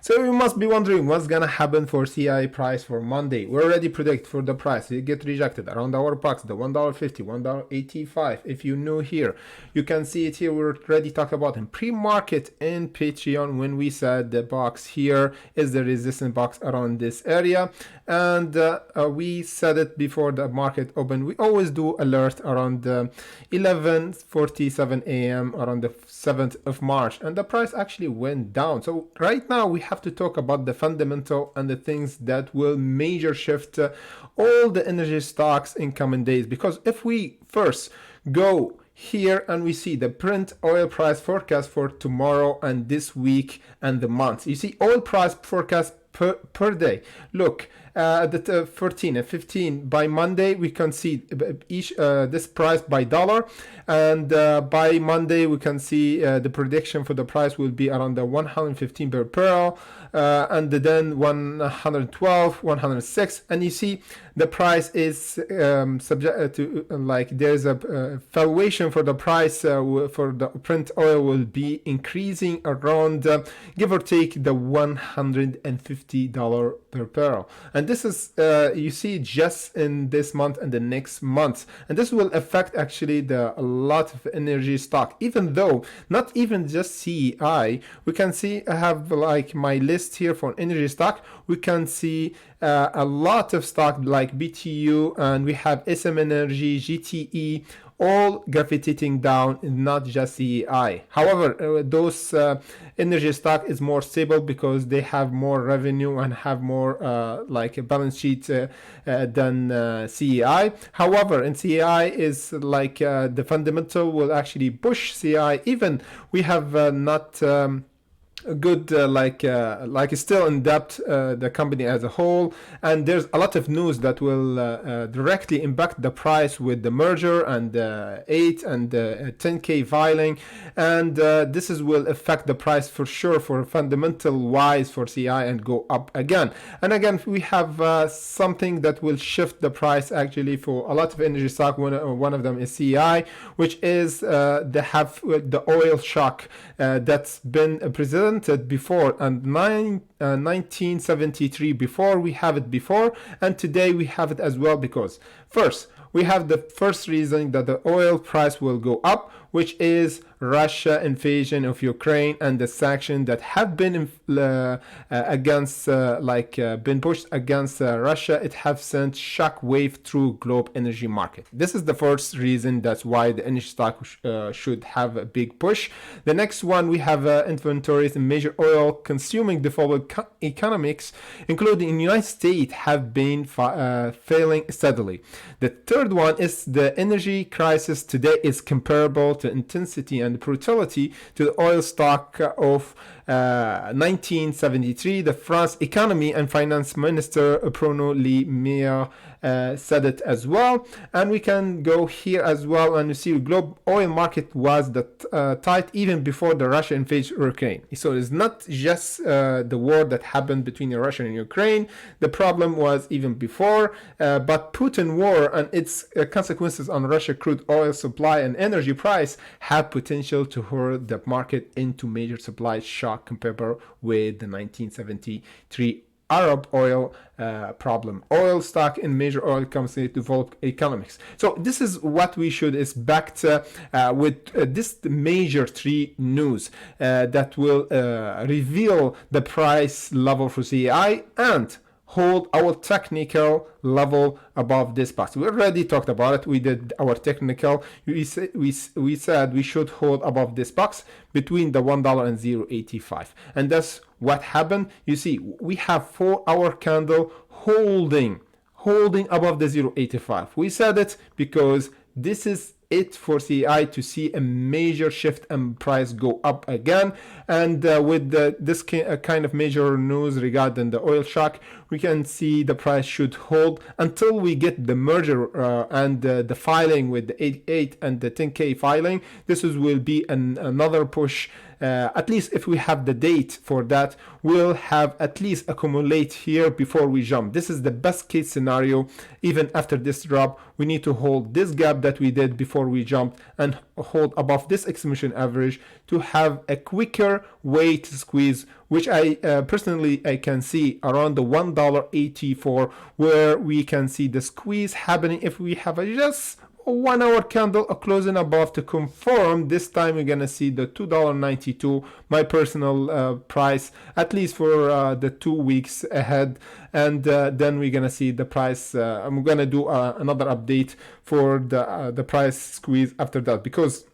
So you must be wondering what's gonna happen for CEI price for Monday. We already predict for the price it get rejected around our box, the $1.50, $1.85. If you're new here, you can see it here. We already talked about in pre-market in Patreon when we said the box here is the resistance box around this area, and we said it before the market opened. We always do alert around 11:47 a.m. around the 7th of March, and the price actually went down. So right now we have to talk about the fundamental and the things that will major shift all the energy stocks in coming days. Because if we first go here and we see the Brent oil price forecast for tomorrow and this week and the month, you see oil price forecast per day. Look, the 14 and 15 by Monday we can see each this price by dollar, and by Monday we can see the prediction for the price will be around the 115 per barrel, and then 112, 106, and you see the price is subject to like there's a valuation for the price for the Brent oil will be increasing around give or take the $150 per barrel, and this is you see just in this month and the next month, and this will affect actually a lot of energy stock. Even though not even just CEI, we can see I have like my list here for energy stock. We can see a lot of stock like BTU, and we have SM Energy, GTE, all gravitating down, not just CEI. However, those energy stock is more stable because they have more revenue and have more like a balance sheet than CEI. However, in CEI is like the fundamental will actually push CEI. Even we have not good like still in debt the company as a whole, and there's a lot of news that will directly impact the price with the merger and 8 and 10k filing, and this will affect the price for sure for fundamental wise for CEI and go up again and again. We have something that will shift the price actually for a lot of energy stock. One of them is CEI, which is the oil shock that's been presented before, and 1973 before we have it before, and today we have it as well, because first we have the first reason that the oil price will go up, which is Russia invasion of Ukraine and the sanctions that have been against been pushed against Russia. It have sent shock wave through globe energy market. This is the first reason that's why the energy stock should have a big push. The next one, we have inventories in major oil consuming developed economics, including in the United States, have been failing steadily. The third one is the energy crisis today is comparable to intensity and brutality to the oil stock of 1973. The France economy and finance minister Bruno Le Maire said it as well, and we can go here as well, and you see the global oil market was tight even before the Russia invasion Ukraine. So it's not just the war that happened between Russia and Ukraine. The problem was even before, but Putin war and its consequences on Russia crude oil supply and energy price have potential to hurt the market into major supply shock comparable with the 1973 Arab oil problem. Oil stock in major oil companies developed economics. So this is what we should expect with this major three news that will reveal the price level for CEI and hold our technical level above this box. We already talked about it. We did our technical. We said we should hold above this box between the $1 and 0.85, and that's what happened. You see, we have 4-hour candle holding above the 0.85. We said it because this is it for CEI to see a major shift and price go up again, and with this kind of major news regarding the oil shock, we can see the price should hold until we get the merger and the filing with the 8 and the 10k filing. This will be another push at least if we have the date for that, we'll have at least accumulate here before we jump. This is the best case scenario. Even after this drop, we need to hold this gap that we did before we jumped and hold above this exponential average to have a quicker way to squeeze, which I personally I can see around the $1.84, where we can see the squeeze happening if we have a just 1 hour candle closing above to confirm. This time we're gonna see the $2.92, my personal price, at least for the 2 weeks ahead, and then we're gonna see the price. I'm gonna do another update for the price squeeze after that, because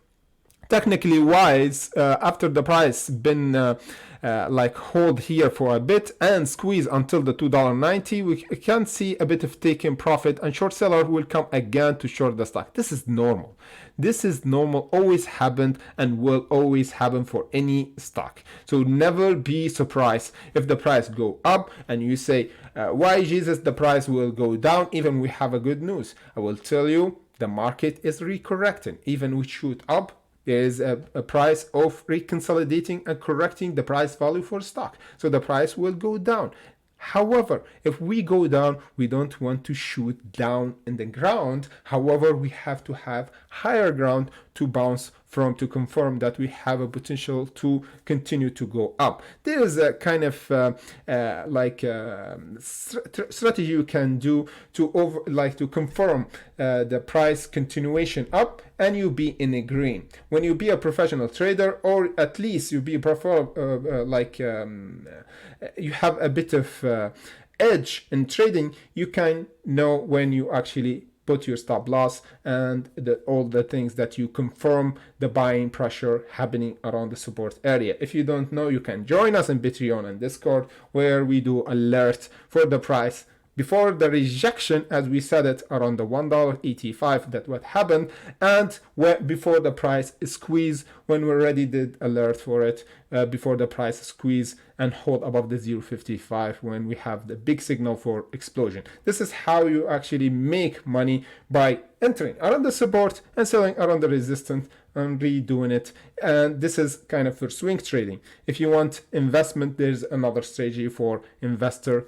technically wise, after the price been like hold here for a bit and squeeze until the $2.90, we can see a bit of taking profit, and short seller will come again to short the stock. This is normal. This is normal, always happened and will always happen for any stock. So never be surprised if the price go up and you say, why Jesus the price will go down even we have a good news. I will tell you, the market is recorrecting. Even we shoot up, there is a price of reconsolidating and correcting the price value for stock. So the price will go down. However, if we go down, we don't want to shoot down in the ground. However, we have to have higher ground to bounce from, to confirm that we have a potential to continue to go up. There is a kind of strategy you can do to confirm the price continuation up, and you be in a green. When you be a professional trader, or at least you be you have a bit of edge in trading, you can know when you actually put your stop loss and all the things that you confirm the buying pressure happening around the support area. If you don't know, you can join us in Patreon and Discord, where we do alert for the price before the rejection, as we said it, around the $1.85, that what happened, and before the price squeeze, when we already did alert for it, before the price squeeze and hold above the 0.55, when we have the big signal for explosion. This is how you actually make money, by entering around the support and selling around the resistance and redoing it. And this is kind of for swing trading. If you want investment, there's another strategy for investor.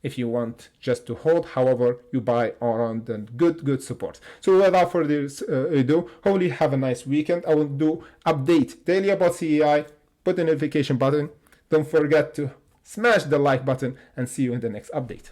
If you want just to hold, however, you buy around the good support. So without further ado, hopefully have a nice weekend. I will do update daily about CEI. Put the notification button. Don't forget to smash the like button, and see you in the next update.